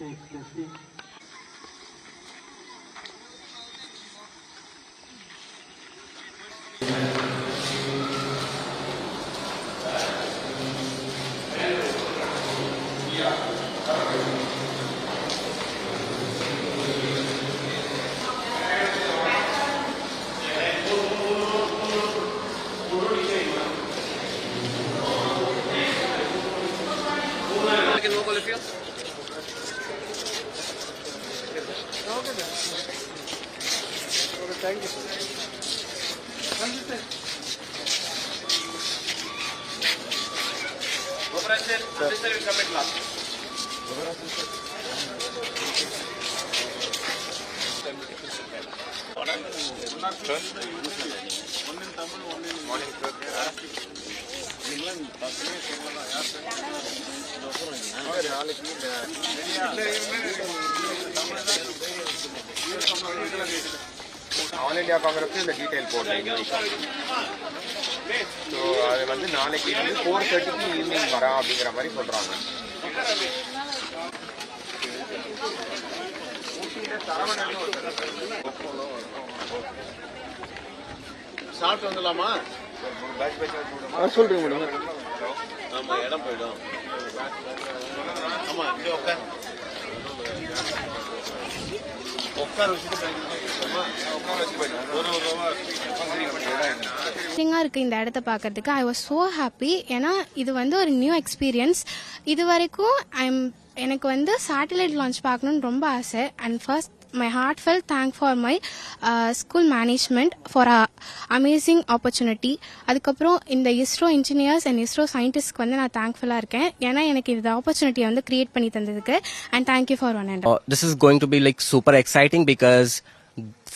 Thank you. All India Congress in the detail board. So, அது வந்து நாளைக்கு வந்து 4:30 ஈவினிங் வரா அப்படிங்கிற மாதிரி சொல்றாங்க. சாப்பிட்டு வந்துடலாமா? சொல்றீங்க மேடம். ஆமா, இடம் போயிடும். ஆமா, இங்கே உட்கார். இருக்கு இந்த இடத்த பார்க்கறதுக்கு ஐ வாஸ் ஸோ ஹாப்பி. ஏன்னா இது வந்து ஒரு நியூ எக்ஸ்பீரியன்ஸ். இது வரைக்கும் எனக்கு வந்து சேட்டலைட் லான்ச் பார்க்கணுன்னு ரொம்ப ஆசை. And first my heartfelt thank for my school management for a amazing opportunity. அதுக்கப்புறம் இந்த ISRO engineers and ISRO scientists வந்து நான் thankful-ஆ இருக்கேன். ஏன்னா எனக்கு இந்த opportunity வந்து create பண்ணி தந்ததுக்கு. And thank you for one and all. This is going to be like super exciting because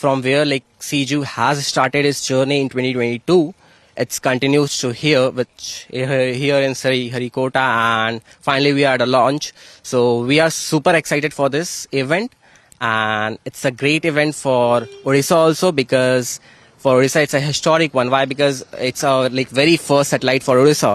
from where like CGU has started its journey in 2022, it's continues to here in Sriharikota, and finally we are at a launch. So we are super excited for this event. And it's a great event for Odisha also, because for Odisha it's a historic one. Why? Because it's our like very first satellite for Odisha.